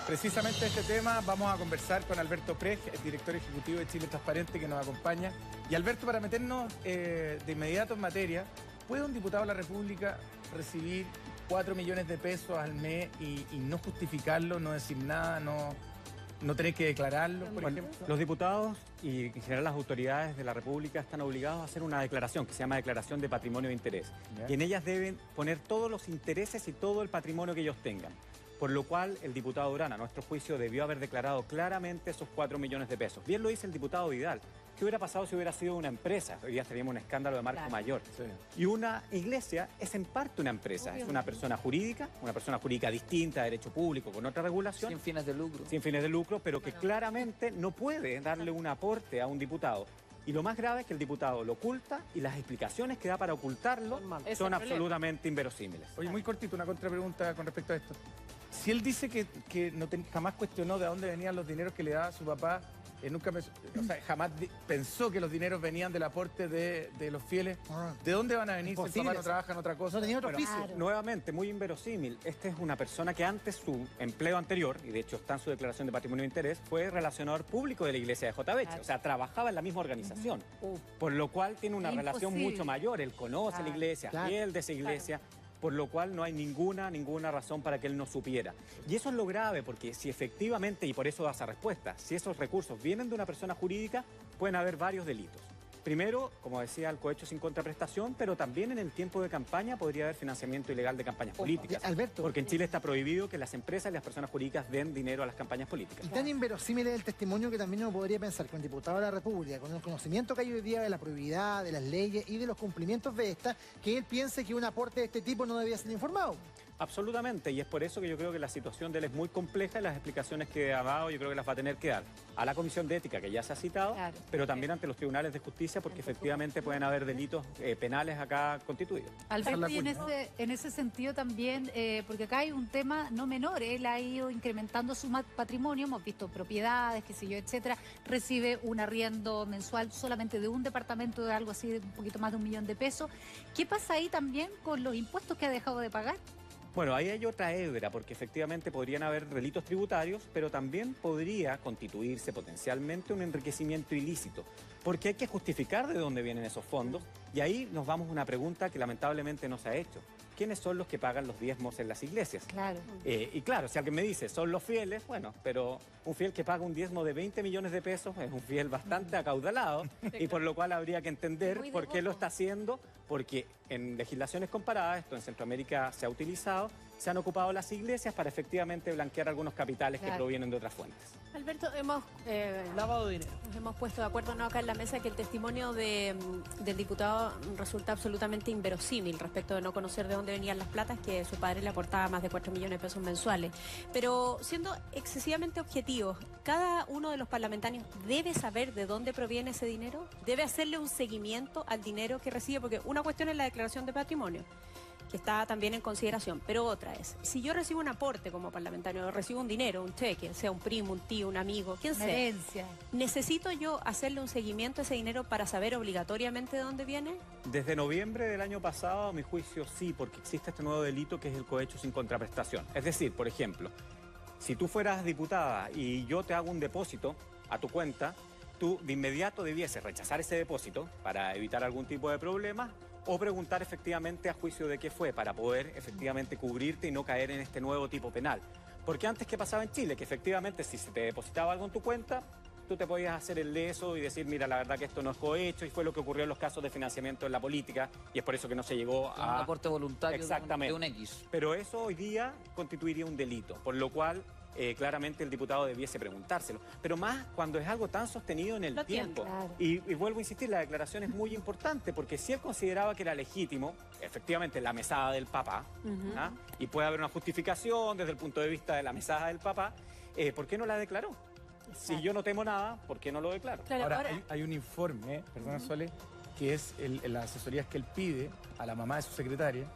Precisamente este tema vamos a conversar con Alberto Prej, el director ejecutivo de Chile Transparente, que nos acompaña. Y Alberto, para meternos de inmediato en materia, ¿puede un diputado de la República recibir 4 millones de pesos al mes y no justificarlo, no decir nada, no tener que declararlo, por ejemplo? Los diputados y en general las autoridades de la República están obligados a hacer una declaración que se llama Declaración de Patrimonio de Interés. Y en ellas deben poner todos los intereses y todo el patrimonio que ellos tengan. Por lo cual el diputado Durán, a nuestro juicio, debió haber declarado claramente esos 4 millones de pesos. Bien lo dice el diputado Vidal. ¿Qué hubiera pasado si hubiera sido una empresa? Hoy día teníamos un escándalo de marco mayor. Sí. Y una iglesia es en parte una empresa. Obvio. Es una persona jurídica distinta, de derecho público, con otra regulación. Sin fines de lucro. Sin fines de lucro, pero que claramente no puede darle un aporte a un diputado. Y lo más grave es que el diputado lo oculta y las explicaciones que da para ocultarlo son absolutamente inverosímiles. Oye, muy cortito, una contrapregunta con respecto a esto. Si él dice que jamás cuestionó de dónde venían los dineros que le daba su papá, jamás pensó que los dineros venían del aporte de los fieles, ¿de dónde van a venir si el papá no trabaja en otra cosa? No tenía otro oficio. Claro. Nuevamente, muy inverosímil. Esta es una persona que antes su empleo anterior, y de hecho está en su declaración de patrimonio de interés, fue relacionador público de la iglesia de J. Beche. Claro. O sea, trabajaba en la misma organización. Por lo cual tiene una relación mucho mayor. Él conoce la iglesia, fiel de esa iglesia. Por lo cual no hay ninguna razón para que él no supiera. Y eso es lo grave, porque si efectivamente, y por eso da esa respuesta, si esos recursos vienen de una persona jurídica, pueden haber varios delitos. Primero, como decía, el cohecho sin contraprestación, pero también en el tiempo de campaña podría haber financiamiento ilegal de campañas políticas. Alberto. Porque en Chile está prohibido que las empresas y las personas jurídicas den dinero a las campañas políticas. Y tan inverosímil es el testimonio que también uno podría pensar que un diputado de la República, con el conocimiento que hay hoy día de la probidad, de las leyes y de los cumplimientos de esta, que él piense que un aporte de este tipo no debía ser informado. Absolutamente, y es por eso que yo creo que la situación de él es muy compleja y las explicaciones que ha dado yo creo que las va a tener que dar a la Comisión de Ética, que ya se ha citado, pero también ante los tribunales de justicia, porque efectivamente pueden haber delitos penales acá constituidos. Alberto, y en ese sentido también, porque acá hay un tema no menor, él ha ido incrementando su patrimonio, hemos visto propiedades, qué sé yo, etcétera, recibe un arriendo mensual solamente de un departamento de algo así, de un poquito más de 1 millón de pesos. ¿Qué pasa ahí también con los impuestos que ha dejado de pagar? Bueno, ahí hay otra hebra, porque efectivamente podrían haber delitos tributarios, pero también podría constituirse potencialmente un enriquecimiento ilícito, porque hay que justificar de dónde vienen esos fondos, y ahí nos vamos a una pregunta que lamentablemente no se ha hecho. ¿Quiénes son los que pagan los diezmos en las iglesias? Claro. Y claro, si alguien me dice, son los fieles, bueno, pero un fiel que paga un diezmo de 20 millones de pesos es un fiel bastante acaudalado, y por lo cual habría que entender por qué lo está haciendo, porque en legislaciones comparadas, esto en Centroamérica se ha utilizado, se han ocupado las iglesias para efectivamente blanquear algunos capitales que provienen de otras fuentes. Alberto, hemos Lavado de dinero. nos hemos puesto de acuerdo acá en la mesa que el testimonio del diputado resulta absolutamente inverosímil respecto de no conocer de dónde venían las platas, que su padre le aportaba más de 4 millones de pesos mensuales. Pero siendo excesivamente objetivos, ¿cada uno de los parlamentarios debe saber de dónde proviene ese dinero? ¿Debe hacerle un seguimiento al dinero que recibe? Porque una cuestión es la declaración de patrimonio, que está también en consideración, pero otra es, si yo recibo un aporte como parlamentario, recibo un dinero, un cheque, sea un primo, un tío, un amigo, quien sea, Herencia. ¿necesito yo hacerle un seguimiento a ese dinero para saber obligatoriamente de dónde viene? Desde noviembre del año pasado, a mi juicio, sí, porque existe este nuevo delito que es el cohecho sin contraprestación. Es decir, por ejemplo, si tú fueras diputada y yo te hago un depósito a tu cuenta, tú de inmediato debieses rechazar ese depósito para evitar algún tipo de problema o preguntar efectivamente a juicio de qué fue para poder efectivamente cubrirte y no caer en este nuevo tipo penal. Porque antes, ¿qué pasaba en Chile? Que efectivamente si se te depositaba algo en tu cuenta, tú te podías hacer el leso y decir, mira, la verdad que esto no es cohecho, y fue lo que ocurrió en los casos de financiamiento en la política, y es por eso que no se llegó un a... aporte voluntario Exactamente. de un X. Pero eso hoy día constituiría un delito, por lo cual claramente el diputado debiese preguntárselo. Pero más cuando es algo tan sostenido en el Lo tiene, tiempo. claro. Y vuelvo a insistir, la declaración es muy importante, porque si él consideraba que era legítimo, efectivamente, la mesada del papá, ¿ah? Y puede haber una justificación desde el punto de vista de la mesada del papá, ¿por qué no la declaró? Si yo no temo nada, ¿por qué no lo declaro? Claro, Ahora, hay un informe, perdona Sole, que es las asesorías que él pide a la mamá de su secretaria.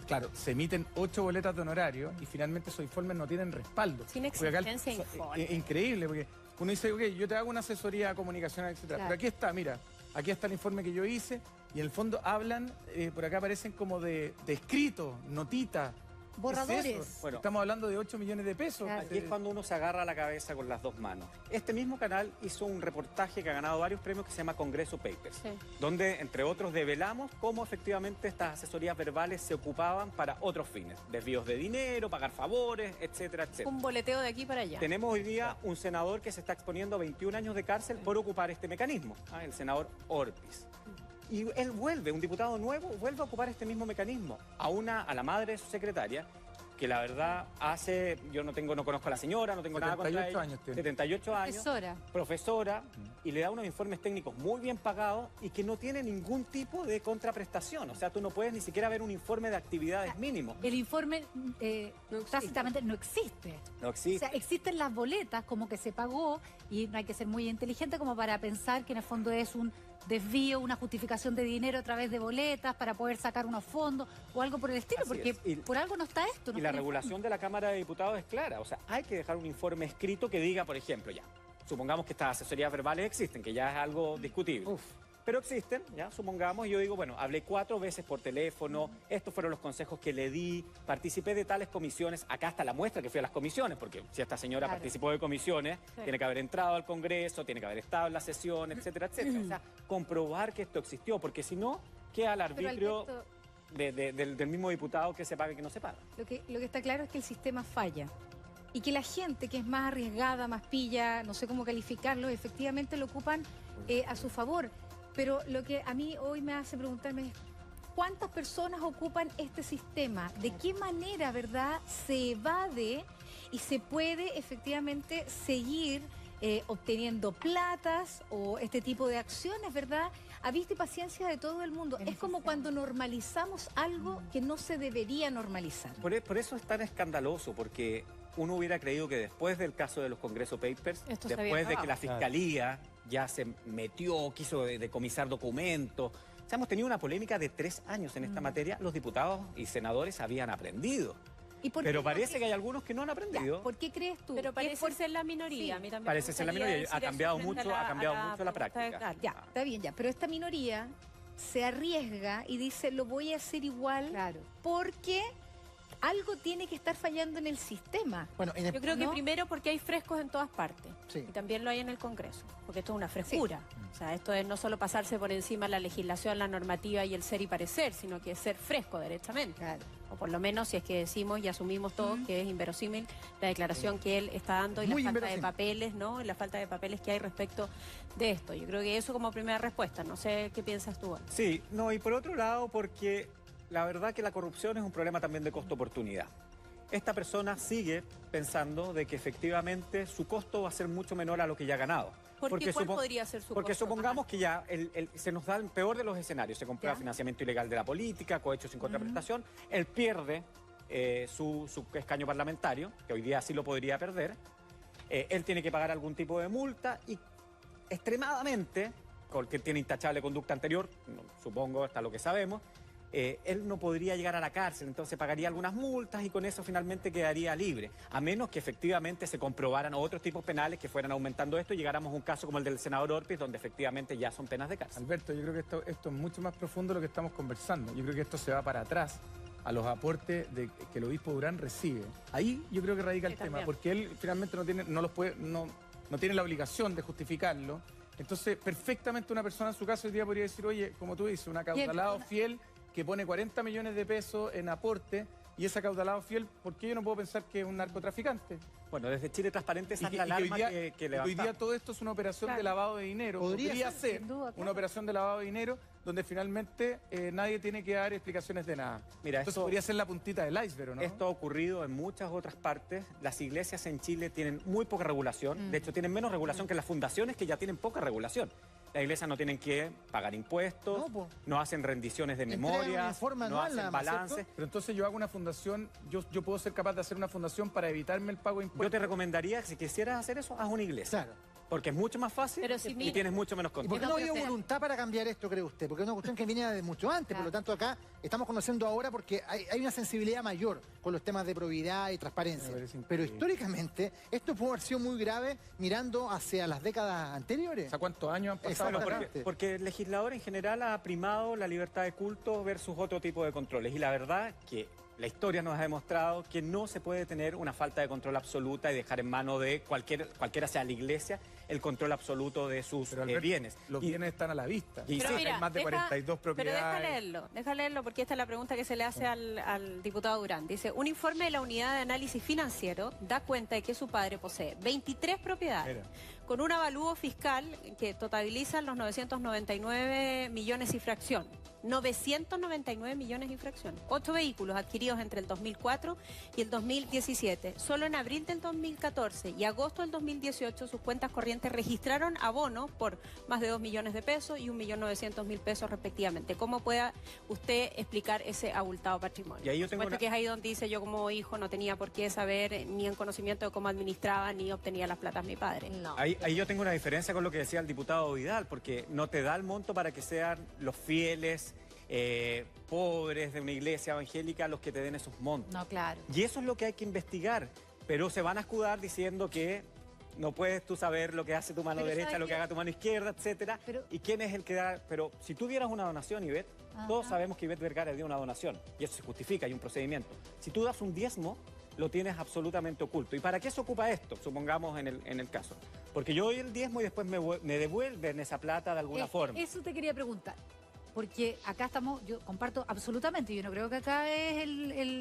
Claro, se emiten 8 boletas de honorario y finalmente esos informes no tienen respaldo. Sin Porque acá existencia de informe. es increíble, porque uno dice, ok, yo te hago una asesoría comunicacional, etcétera. Claro. Pero aquí está, mira, aquí está el informe que yo hice y en el fondo hablan, por acá aparecen como de escrito, notita, borradores. ¿Qué es eso? Bueno. Estamos hablando de 8 millones de pesos. Claro. Aquí es cuando uno se agarra a la cabeza con las dos manos. Este mismo canal hizo un reportaje que ha ganado varios premios que se llama Congreso Papers, Sí. donde, entre otros, develamos cómo efectivamente estas asesorías verbales se ocupaban para otros fines. Desvíos de dinero, pagar favores, etcétera, etcétera. Un boleteo de aquí para allá. Tenemos hoy día un senador que se está exponiendo a 21 años de cárcel por ocupar este mecanismo, el senador Orpiz. Y él vuelve, un diputado nuevo, vuelve a ocupar este mismo mecanismo. A la madre de su secretaria, que la verdad no conozco a la señora, no tengo nada contra 78 ella. años tiene. 78 años. profesora, y le da unos informes técnicos muy bien pagados y que no tiene ningún tipo de contraprestación. O sea, tú no puedes ni siquiera ver un informe de actividades mínimo. El informe tácitamente no existe. No O existe. sea, existen las boletas como que se pagó y no hay que ser muy inteligente como para pensar que en el fondo es un desvío, una justificación de dinero a través de boletas para poder sacar unos fondos o algo por el estilo, Así porque es. Y- por algo no está esto. No Y está la el regulación informe. de la Cámara de Diputados es clara. O sea, hay que dejar un informe escrito que diga, por ejemplo, ya, supongamos que estas asesorías verbales existen, que ya es algo discutible. Pero existen, ya, supongamos, y yo digo, bueno, hablé 4 veces por teléfono, estos fueron los consejos que le di, participé de tales comisiones, acá está la muestra que fui a las comisiones, porque si esta señora Claro. participó de comisiones, Sí. tiene que haber entrado al Congreso, tiene que haber estado en la sesión, etcétera, etcétera. O sea, comprobar que esto existió, porque si no, queda al Pero, arbitrio Alberto, del mismo diputado que se paga y que no se paga. Lo que está claro es que el sistema falla y que la gente que es más arriesgada, más pilla, no sé cómo calificarlo, efectivamente lo ocupan a su favor. Pero lo que a mí hoy me hace preguntarme es ¿cuántas personas ocupan este sistema? ¿De qué manera, verdad, se evade y se puede efectivamente seguir obteniendo platas o este tipo de acciones, verdad? A vista y paciencia de todo el mundo. Es como cuando normalizamos algo que no se debería normalizar. Por eso es tan escandaloso, porque uno hubiera creído que después del caso de los Congreso Papers, Esto se había después de que acabado. la Fiscalía ya se metió, quiso decomisar documentos, o sea, hemos tenido una polémica de 3 años en esta materia, los diputados y senadores habían aprendido. ¿Y por Pero qué? parece que hay algunos que no han Ya, aprendido. ¿por qué crees tú? Pero ¿Qué parece por- ser la minoría. Sí. A mí también Parece me ser la gustaría minoría. Ha decir cambiado eso frente mucho, a ha cambiado mucho la propuesta de práctica. Carlos. Ya, está bien, ya. Pero esta minoría se arriesga y dice, lo voy a hacer igual Claro. porque algo tiene que estar fallando en el sistema. Bueno, en el- Yo creo que ¿No? primero porque hay frescos en todas partes. Sí. Y también lo hay en el Congreso. Porque esto es una frescura. O sea, esto es no solo pasarse por encima la legislación, la normativa y el ser y parecer, sino que es ser fresco derechamente. Claro. O por lo menos si es que decimos y asumimos todos que es inverosímil la declaración que él está dando y la Muy falta de inverosímil. papeles, ¿no? Y la falta de papeles que hay respecto de esto. Yo creo que eso como primera respuesta. No sé qué piensas tú. Ana. Sí, no, y por otro lado, porque la verdad que la corrupción es un problema también de costo-oportunidad. Esta persona sigue pensando de que efectivamente su costo va a ser mucho menor a lo que ya ha ganado. Porque ¿cuál supo- podría ser su Porque costo? supongamos que ya se nos da el peor de los escenarios. Se comprueba Ya. financiamiento ilegal de la política, cohecho sin contraprestación. Él pierde su escaño parlamentario, que hoy día sí lo podría perder. Él tiene que pagar algún tipo de multa y extremadamente, porque tiene intachable conducta anterior, supongo hasta lo que sabemos, él no podría llegar a la cárcel, entonces pagaría algunas multas y con eso finalmente quedaría libre, a menos que efectivamente se comprobaran otros tipos penales que fueran aumentando esto y llegáramos a un caso como el del senador Orpiz, donde efectivamente ya son penas de cárcel. Alberto, yo creo que esto es mucho más profundo de lo que estamos conversando. Yo creo que esto se va para atrás a los aportes que el obispo Durán recibe. Ahí yo creo que radica el Sí, tema, también. porque él finalmente no tiene la obligación de justificarlo. Entonces, perfectamente una persona en su caso hoy día podría decir, oye, como tú dices, un acaudalado fiel que pone 40 millones de pesos en aporte y ese acaudalado fiel, ¿por qué yo no puedo pensar que es un narcotraficante? Bueno, desde Chile Transparente esa Y es que, la y que hoy alarma día, que y que hoy levantamos. día todo esto es una operación Claro. de lavado de dinero. Podría ser sin duda, una claro. operación de lavado de dinero donde finalmente nadie tiene que dar explicaciones de nada. Mira, Entonces esto- podría ser la puntita del iceberg, ¿o ¿no? Esto ha ocurrido en muchas otras partes. Las iglesias en Chile tienen muy poca regulación. De hecho, tienen menos regulación que las fundaciones que ya tienen poca regulación. Las iglesias no tienen que pagar impuestos, No, po. no hacen rendiciones de Entregan un memoria, informe no anual hacen nada más, balances. ¿cierto? Pero entonces yo hago una fundación, yo puedo ser capaz de hacer una fundación para evitarme el pago de Yo impuestos. te recomendaría que si quisieras hacer eso, haz una iglesia. Claro. Porque es mucho más fácil Pero si y mira- tienes mucho menos ¿Y por control. qué no pero había que- voluntad para cambiar esto, cree usted? Porque es una cuestión que viene de mucho antes, por lo tanto acá estamos conociendo ahora porque hay una sensibilidad mayor con los temas de probidad y transparencia. Me parece Pero increíble. históricamente esto pudo haber sido muy grave mirando hacia las décadas anteriores. O sea, ¿cuántos años han pasado? Exacto. para- Exactamente. Porque el legislador en general ha primado la libertad de culto versus otro tipo de controles. Y la verdad que la historia nos ha demostrado que no se puede tener una falta de control absoluta y dejar en manos de cualquiera sea la iglesia el control absoluto de sus Pero, Alberto, bienes. los bienes están a la vista. Y Pero sí, mira, hay más de 42 propiedades. Pero deja leerlo, porque esta es la pregunta que se le hace al diputado Durán. Dice, un informe de la Unidad de Análisis Financiero da cuenta de que su padre posee 23 propiedades, Mira. con un avalúo fiscal que totalizan los 999 millones y fracción. 999 millones y fracción. 8 vehículos adquiridos entre el 2004 y el 2017. Solo en abril del 2014 y agosto del 2018 sus cuentas corrientes registraron abonos por más de 2 millones de pesos y 1.900.000 pesos respectivamente. ¿Cómo puede usted explicar ese abultado patrimonio? Y ahí yo tengo Puesto que es ahí donde dice yo como hijo no tenía por qué saber ni en conocimiento de cómo administraba ni obtenía las platas mi padre. No. Ahí yo tengo una diferencia con lo que decía el diputado Vidal, porque no te da el monto para que sean los fieles, pobres de una iglesia evangélica los que te den esos montos. No, claro. Y eso es lo que hay que investigar, pero se van a escudar diciendo que no puedes tú saber lo que hace tu mano Pero derecha, ¿sabes lo que qué? haga tu mano izquierda, etcétera, Pero- y quién es el que da. Pero si tú dieras una donación, Ivette, todos Ajá. sabemos que Ivette Vergara dio una donación, y eso se justifica, hay un procedimiento. Si tú das un diezmo, lo tienes absolutamente oculto. ¿Y para qué se ocupa esto? Supongamos en el caso. Porque yo doy el diezmo y después me devuelven esa plata de alguna forma. Eso te quería preguntar. Porque acá estamos, yo comparto absolutamente, yo no creo que acá es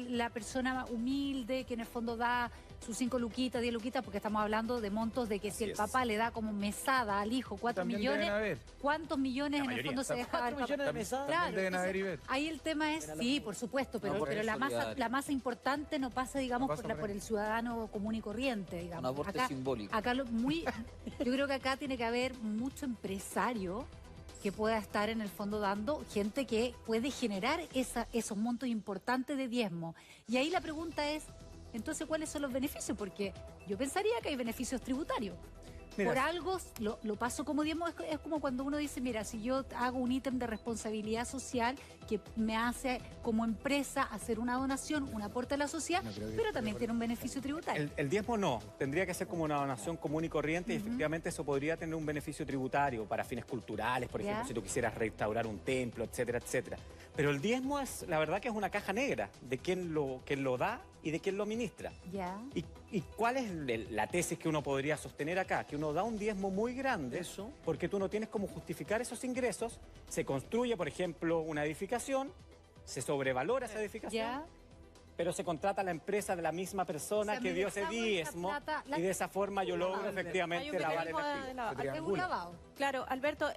la persona humilde que en el fondo da sus 5 luquitas, 10 luquitas, porque estamos hablando de montos de que si Así el es. papá le da como mesada al hijo 4 También millones, deben haber. ¿cuántos millones La en el mayoría. fondo se deja dar al 4 millones de mesada. Claro, También deben entonces, haber, Ivette. ahí el tema es, sí, por supuesto, pero, No, porque pero es solidario. la masa importante no pasa, digamos, No pasa por por ahí. el ciudadano común y corriente, Un digamos. aporte Acá- simbólico. Acá yo creo que acá tiene que haber mucho empresario que pueda estar en el fondo dando, gente que puede generar esos montos importantes de diezmo. Y ahí la pregunta es, entonces, ¿cuáles son los beneficios? Porque yo pensaría que hay beneficios tributarios. Mira, Por algo lo paso como diezmo, es como cuando uno dice, mira, si yo hago un ítem de responsabilidad social que me hace como empresa hacer una donación, un aporte a la sociedad, No creo que- pero también tiene un beneficio tributario. El diezmo no, tendría que ser como una donación común y corriente y efectivamente eso podría tener un beneficio tributario para fines culturales, por ejemplo, Ya. si tú quisieras restaurar un templo, etcétera, etcétera. Pero el diezmo es, la verdad que es una caja negra de quién lo da y de quién lo ministra. Ya. ¿Y cuál es la tesis que uno podría sostener acá? Que uno da un diezmo muy grande Eso. porque tú no tienes cómo justificar esos ingresos, se construye, por ejemplo, una edificación, se sobrevalora esa edificación, Ya. pero se contrata a la empresa de la misma persona O sea, que me dio ese dejamos esa diezmo plata, y de esa forma yo logro Hay efectivamente un lavar el mecanismo activo. de lavado. Se Es un triangula. lavado. Claro, Alberto,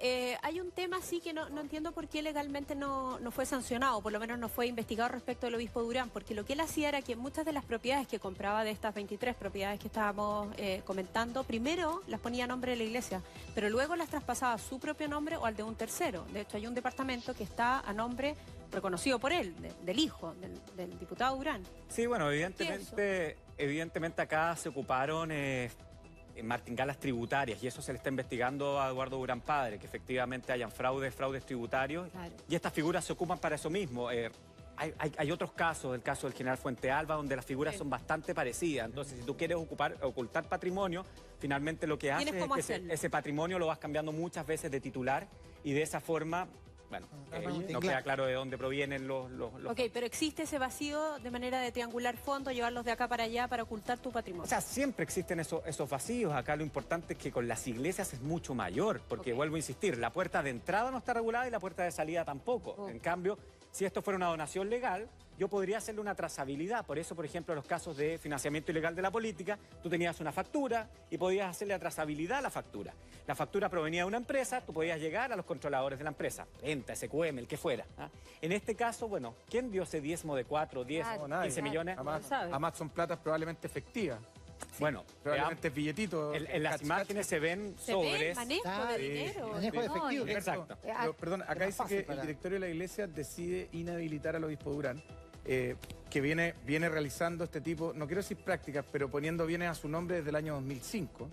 hay un tema sí que no entiendo por qué legalmente no fue sancionado, por lo menos no fue investigado respecto del obispo Durán, porque lo que él hacía era que muchas de las propiedades que compraba de estas 23 propiedades que estábamos comentando, primero las ponía a nombre de la iglesia, pero luego las traspasaba a su propio nombre o al de un tercero. De hecho, hay un departamento que está a nombre reconocido por él, del hijo, del diputado Durán. Sí, bueno, ¿Qué evidentemente acá se ocuparon martingalas tributarias y eso se le está investigando a Eduardo Durán Padre, que efectivamente hayan fraudes tributarios Claro. y estas figuras se ocupan para eso mismo. Hay otros casos, el caso del general Fuente Alba, donde las figuras Sí. son bastante parecidas. Entonces, si tú quieres ocultar patrimonio, finalmente lo que haces Tienes es cómo que hacerlo. ese patrimonio lo vas cambiando muchas veces de titular y de esa forma, bueno, no queda claro de dónde provienen los Ok, pero existe ese vacío de manera de triangular fondos, llevarlos de acá para allá para ocultar tu patrimonio. O sea, siempre existen esos vacíos. Acá lo importante es que con las iglesias es mucho mayor, porque Ok. vuelvo a insistir, la puerta de entrada no está regulada y la puerta de salida tampoco. Oh. En cambio, si esto fuera una donación legal, yo podría hacerle una trazabilidad. Por eso, por ejemplo, en los casos de financiamiento ilegal de la política, tú tenías una factura y podías hacerle la trazabilidad a la factura. La factura provenía de una empresa, tú podías llegar a los controladores de la empresa, Penta, SQM, el que fuera. ¿Ah? En este caso, bueno, ¿quién dio ese diezmo de 4, 10, Claro. No, nadie. 15 millones? Además, No sabe. además son platas probablemente efectivas. Bueno, Probablemente es billetito. en las imágenes se ven ¿Se ve el sobres. manejo Ah, de sí. dinero? Manejo de No, efectivo. y- Exacto. Pero, perdón, acá más dice fácil que para- el directorio de la iglesia decide inhabilitar al obispo Durán, que viene realizando este tipo, no quiero decir prácticas, pero poniendo bienes a su nombre desde el año 2005.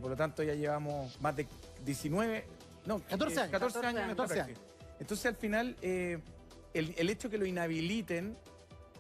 Por lo tanto, ya llevamos más de 19, no, 14 años. 14 años en esta 14 práctica. Entonces, al final, el hecho que lo inhabiliten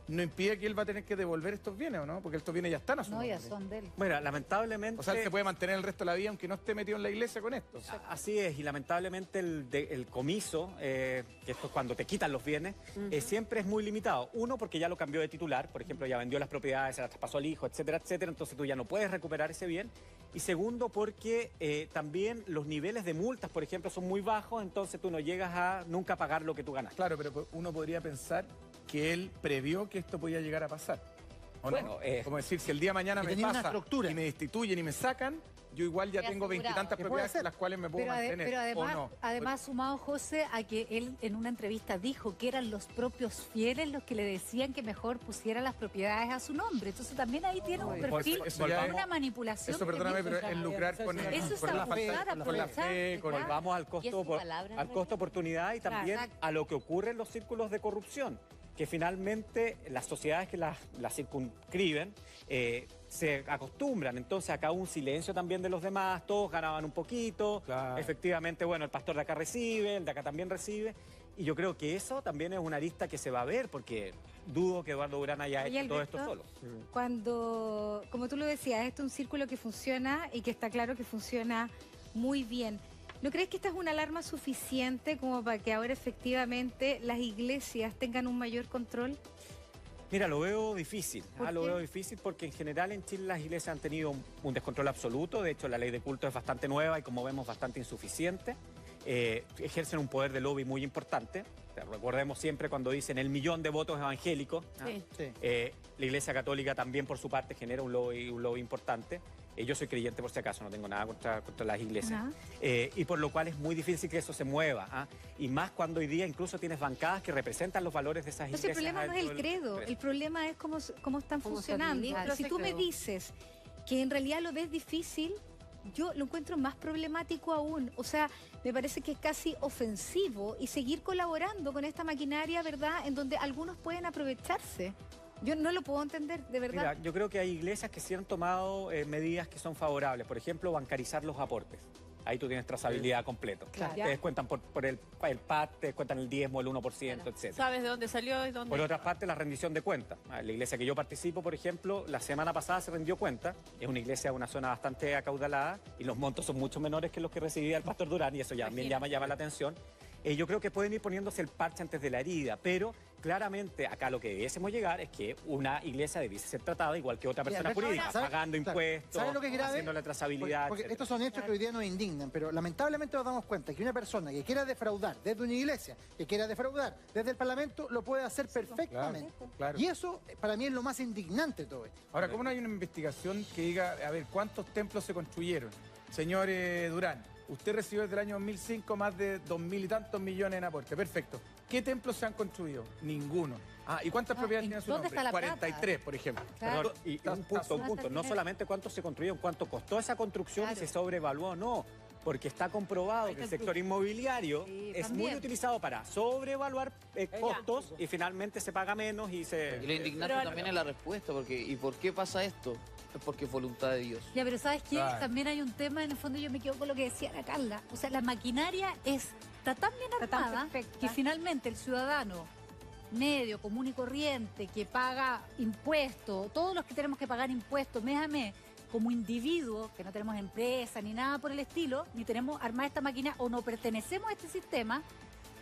no impide que él va a tener que devolver estos bienes, ¿o no? Porque estos bienes ya están a su No, ya nombre. son de él. Bueno, lamentablemente... O sea, él se puede mantener el resto de la vida aunque no esté metido en la iglesia con esto. Así es, y lamentablemente el comiso, que esto es cuando te quitan los bienes, siempre es muy limitado. Uno, porque ya lo cambió de titular, por ejemplo, ya vendió las propiedades, se las traspasó al hijo, etcétera, etcétera, entonces tú ya no puedes recuperar ese bien. Y segundo, porque también los niveles de multas, por ejemplo, son muy bajos, entonces tú no llegas a nunca pagar lo que tú ganas. Claro, pero uno podría pensar que él previó que esto podía llegar a pasar. ¿O Bueno, no? Como decir, si el día de mañana que me tenía una pasa estructura. y me destituyen y me sacan, yo igual ya Ya tengo asegurado. veintitantas Que puede propiedades ser. con las cuales me puedo Pero, mantener. pero además, ¿o no? además sumado, José, a que él en una entrevista dijo que eran los propios fieles los que le decían que mejor pusiera las propiedades a su nombre. Entonces también ahí tiene un perfil, eso ya es- una manipulación. Eso, perdóname, pero tremenda. es lucrar con, Eso es con la abusar, falta con la fe, aprovecharse, con claro. Volvamos al Y es costo, su palabra, en al costo oportunidad y Claro, también exacto. a lo que ocurre en los círculos de corrupción, que finalmente las sociedades que las circunscriben se acostumbran entonces acá un silencio también de los demás, todos ganaban un poquito, Claro. efectivamente, bueno, el pastor de acá recibe, el de acá también recibe, y yo creo que eso también es una arista que se va a ver, porque dudo que Eduardo Durán haya Oye, hecho todo esto Alberto, solo. Cuando, como tú lo decías, esto es un círculo que funciona y que está claro que funciona muy bien. ¿No crees que esta es una alarma suficiente como para que ahora efectivamente las iglesias tengan un mayor control? Mira, lo veo difícil. ¿Por Lo qué? veo difícil porque en general en Chile las iglesias han tenido un descontrol absoluto. De hecho, la ley de culto es bastante nueva y como vemos bastante insuficiente. Ejercen un poder de lobby muy importante. Recordemos siempre cuando dicen el 1.000.000 de votos evangélicos. Sí. Sí. La Iglesia Católica también por su parte genera un lobby importante. Yo soy creyente por si acaso, no tengo nada contra las iglesias. Ajá. Y por lo cual es muy difícil que eso se mueva. ¿Ah? Y más cuando hoy día incluso tienes bancadas que representan los valores de esas Entonces el iglesias. problema no es el dentro del credo, Congreso. el problema es cómo están Cómo se funcionando. administra Si ese tú me credo. dices que en realidad lo ves difícil, yo lo encuentro más problemático aún. O sea, me parece que es casi ofensivo y seguir colaborando con esta maquinaria, ¿verdad? En donde algunos pueden aprovecharse. Yo no lo puedo entender, de verdad. Mira, yo creo que hay iglesias que sí han tomado medidas que son favorables. Por ejemplo, bancarizar los aportes. Ahí tú tienes trazabilidad completa. Claro. Te descuentan por el PAT, te descuentan el diezmo, el 1%, etc. ¿Sabes de dónde salió y dónde? Por otra parte, la rendición de cuentas. La iglesia que yo participo, por ejemplo, la semana pasada se rendió cuenta. Es una iglesia de una zona bastante acaudalada y los montos son mucho menores que los que recibía el pastor Durán y eso ya también llama la atención. Yo creo que pueden ir poniéndose el parche antes de la herida, pero claramente acá lo que debiésemos llegar es que una iglesia debiese ser tratada igual que otra persona Alberto, jurídica, ¿sabe? pagando Claro. impuestos, ¿Sabe lo que es grave? haciendo la trazabilidad, Porque etcétera. estos son hechos que hoy día nos indignan, pero lamentablemente nos damos cuenta que una persona que quiera defraudar desde una iglesia, que quiera defraudar desde el Parlamento, lo puede hacer perfectamente. claro. Y eso para mí es lo más indignante de todo esto. Ahora, ¿cómo no hay una investigación que diga, a ver, cuántos templos se construyeron? Señor Durán, usted recibió desde el año 2005 más de 2.000 y tantos millones en aporte. Perfecto. ¿Qué templos se han construido? Ninguno. ¿Y cuántas propiedades ¿y tiene su dónde nombre? está la plata? 43, por ejemplo. Claro. Perdón, y Está- un punto, está no dinero. solamente cuánto se construyó, cuánto costó esa construcción y Claro. se sobrevaluó, no, porque está comprobado Ahí que el está el sector plus. inmobiliario Sí, es también. muy utilizado para sobrevaluar costos y finalmente se paga menos y se... Y lo indignante Pero- también es la respuesta, porque ¿y por qué pasa esto? Es porque es voluntad de Dios. Ya, pero ¿sabes qué? Claro. También hay un tema, en el fondo yo me quedo con lo que decía la Carla. O sea, la maquinaria está tan bien Está tan armada perfecta. que finalmente el ciudadano medio, común y corriente, que paga impuestos, todos los que tenemos que pagar impuestos mes a mes, como individuos, que no tenemos empresa ni nada por el estilo, ni tenemos armada esta máquina o no pertenecemos a este sistema,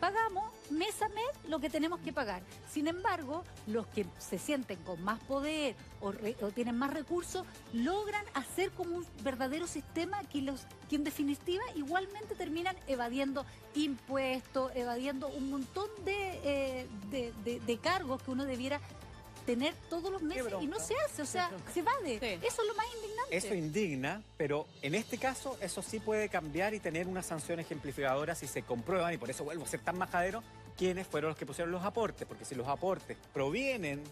pagamos mes a mes lo que tenemos que pagar. Sin embargo, los que se sienten con más poder o tienen más recursos, logran hacer como un verdadero sistema que en definitiva igualmente terminan evadiendo impuestos, evadiendo un montón de cargos que uno debiera tener todos los meses y no se hace, o sea, se evade. Sí. Eso es lo más indignante. Eso indigna, pero en este caso eso sí puede cambiar y tener una sanción ejemplificadora si se comprueban, y por eso vuelvo a ser tan majadero, quiénes fueron los que pusieron los aportes, porque si los aportes provienen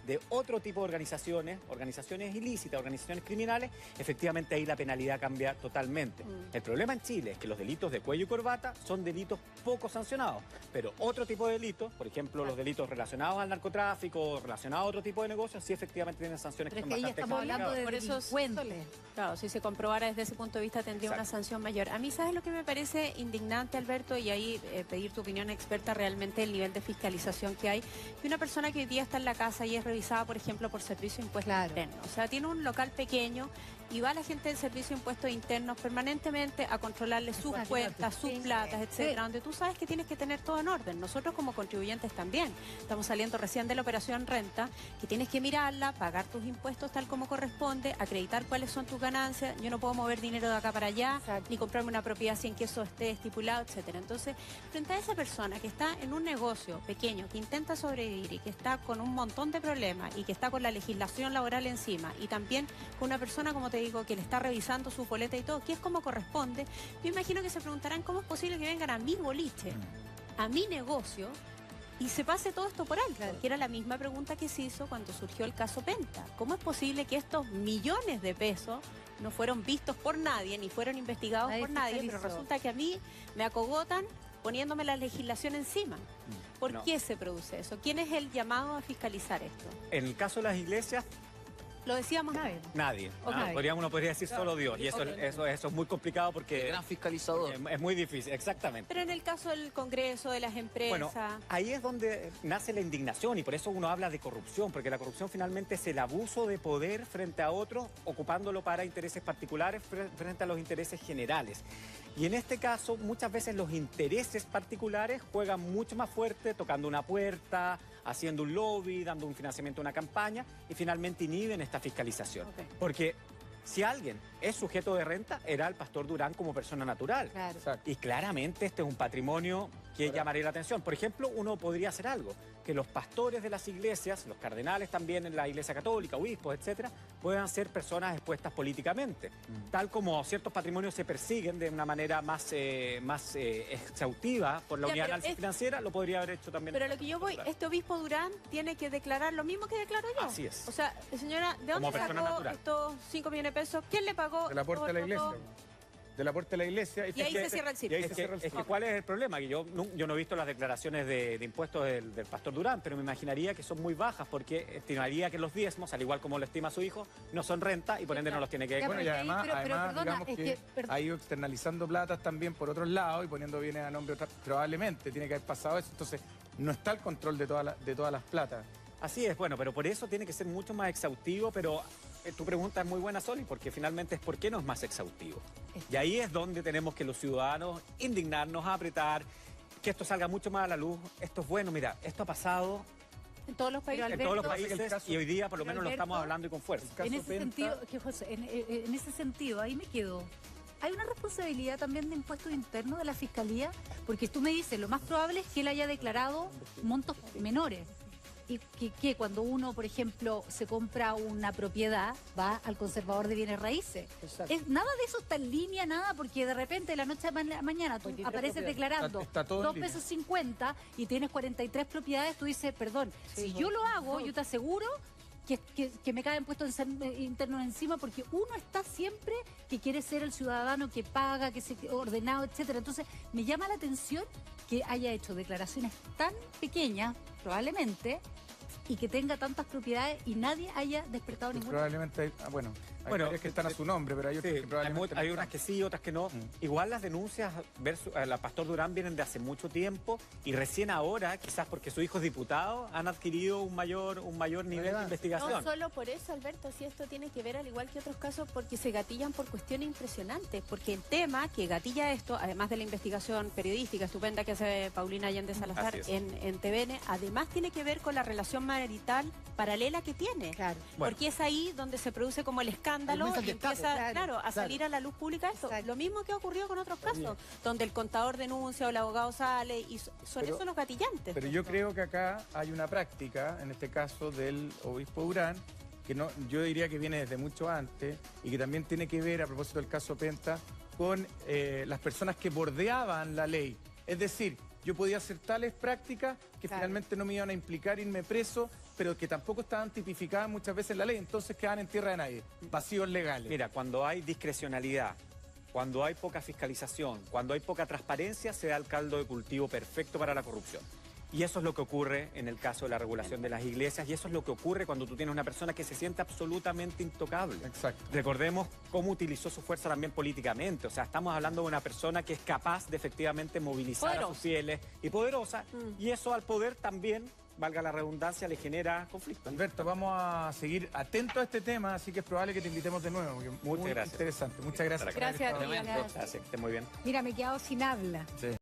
de otro tipo de organizaciones ilícitas, organizaciones criminales, efectivamente ahí la penalidad cambia totalmente. El problema en Chile es que los delitos de cuello y corbata son delitos poco sancionados, pero otro tipo de delitos, por ejemplo, los delitos relacionados al narcotráfico, relacionados a otro tipo de negocios, sí efectivamente tienen sanciones Pero que es son que ahí bastante estamos hablando de Por eso delincuentes. Claro, si se comprobara desde ese punto de vista tendría una sanción mayor. A mí, ¿sabes lo que me parece indignante, Alberto? Y ahí pedir tu opinión experta realmente el nivel de fiscalización que hay. Que una persona que hoy día está en la casa y es revisada, por ejemplo, por servicio de impuestos internos. O sea, tiene un local pequeño y va la gente del servicio de impuestos internos permanentemente a controlarle sus cuentas, sus platas, etcétera, donde tú sabes que tienes que tener todo en orden. Nosotros como contribuyentes también. Estamos saliendo recién de la operación renta, que tienes que mirarla, pagar tus impuestos tal como corresponde, acreditar cuáles son tus ganancias. Yo no puedo mover dinero de acá para allá, ni comprarme una propiedad sin que eso esté estipulado, etcétera. Entonces, frente a esa persona que está en un negocio pequeño, que intenta sobrevivir y que está con un montón de problemas y que está con la legislación laboral encima y también con una persona, como te digo, que le está revisando su boleta y todo, que es como corresponde, yo imagino que se preguntarán cómo es posible que vengan a mi boliche, a mi negocio, y se pase todo esto por alto, que era la misma pregunta que se hizo cuando surgió el caso Penta. ¿Cómo es posible que estos millones de pesos no fueron vistos por nadie, ni fueron investigados por nadie, pero resulta que a mí me acogotan poniéndome la legislación encima? ¿Por qué se produce eso? ¿Quién es el llamado a fiscalizar esto? En el caso de las iglesias, Lo decíamos nadie. Uno podría decir solo Dios. Y eso es muy complicado porque... El gran fiscalizador. Es muy difícil, exactamente. Pero en el caso del Congreso, de las empresas... Bueno, ahí es donde nace la indignación y por eso uno habla de corrupción, porque la corrupción finalmente es el abuso de poder frente a otros, ocupándolo para intereses particulares frente a los intereses generales. Y en este caso, muchas veces los intereses particulares juegan mucho más fuerte, tocando una puerta, haciendo un lobby, dando un financiamiento a una campaña y finalmente inhiben esta fiscalización. Porque si alguien es sujeto de renta, era el pastor Durán como persona natural. Y claramente este es un patrimonio que llamaría la atención. Por ejemplo, uno podría hacer algo, que los pastores de las iglesias, los cardenales también en la iglesia católica, obispos, etcétera, puedan ser personas expuestas políticamente. Tal como ciertos patrimonios se persiguen de una manera más exhaustiva por la unidad de análisis financiera, lo podría haber hecho también. Pero a lo que yo voy, este obispo Durán tiene que declarar lo mismo que declaro yo. Así es. O sea, señora, ¿de dónde sacó estos 5 millones de pesos? ¿Quién le pagó? Del aporte de la iglesia. Del aporte de la iglesia. Y ahí se cierra el círculo. Es que ¿cuál es el problema? Que yo no he visto las declaraciones de impuestos del pastor Durán, pero me imaginaría que son muy bajas porque estimaría que los diezmos, al igual como lo estima su hijo, no son renta y por ende no los tiene que... Bueno, y además, perdona, digamos que ha ido externalizando platas también por otros lados y poniendo bienes a nombre de otras. Probablemente tiene que haber pasado eso. Entonces, no está el control de todas las platas. Así es, bueno, pero por eso tiene que ser mucho más exhaustivo, pero tu pregunta es muy buena, Soli, porque finalmente es ¿por qué no es más exhaustivo? Y ahí es donde tenemos que los ciudadanos indignarnos, apretar, que esto salga mucho más a la luz. Esto es bueno, mira, esto ha pasado en todos los países. En todos los países y hoy día por lo menos lo estamos hablando y con fuerza. En ese sentido, ahí me quedo. ¿Hay una responsabilidad también de impuestos internos de la Fiscalía? Porque tú me dices, lo más probable es que él haya declarado montos menores. Y que cuando uno, por ejemplo, se compra una propiedad, va al conservador de bienes raíces. Nada de eso está en línea, nada, porque de repente de la noche a la mañana tú apareces declarando está todo en $2.50 pesos y tienes 43 propiedades, tú dices, perdón, si yo lo hago, yo te aseguro que me caen impuestos internos encima, porque uno está siempre que quiere ser el ciudadano que paga, que se ordenado, etcétera. Entonces, me llama la atención que haya hecho declaraciones tan pequeñas, probablemente, y que tenga tantas propiedades y nadie haya despertado ninguna. Probablemente hay, hay varias que están a su nombre, pero hay otras que probablemente hay unas que sí, otras que no. Igual las denuncias versus a la pastor Durán vienen de hace mucho tiempo y recién ahora, quizás porque su hijo es diputado, han adquirido un mayor nivel de investigación. No solo por eso, Alberto, si esto tiene que ver, al igual que otros casos, porque se gatillan por cuestiones impresionantes, porque el tema que gatilla esto, además de la investigación periodística estupenda que hace Paulina Allende Salazar en TVN, además tiene que ver con la relación marital paralela que tiene. Claro. Porque es ahí donde se produce como el escándalo y empieza, a salir a la luz pública esto. Lo mismo que ha ocurrido con otros casos, donde el contador denuncia o el abogado sale y son esos los gatillantes. Pero yo creo que acá hay una práctica, en este caso del obispo Durán, que yo diría que viene desde mucho antes y que también tiene que ver, a propósito del caso Penta, con las personas que bordeaban la ley. Es decir, yo podía hacer tales prácticas que finalmente no me iban a implicar irme preso pero que tampoco estaban tipificadas muchas veces en la ley, entonces quedan en tierra de nadie, vacíos legales. Mira, cuando hay discrecionalidad, cuando hay poca fiscalización, cuando hay poca transparencia, se da el caldo de cultivo perfecto para la corrupción. Y eso es lo que ocurre en el caso de la regulación de las iglesias, y eso es lo que ocurre cuando tú tienes una persona que se siente absolutamente intocable. Exacto. Recordemos cómo utilizó su fuerza también políticamente. O sea, estamos hablando de una persona que es capaz de efectivamente movilizar a sus fieles y poderosa, y eso al poder también, valga la redundancia, le genera conflicto. Alberto, vamos a seguir atentos a este tema, así que es probable que te invitemos de nuevo. Porque Muchas muy gracias. interesante. Muchas gracias. Gracias a ti. Tremendo. Gracias, que esté muy bien. Mira, me he quedado sin habla. Sí.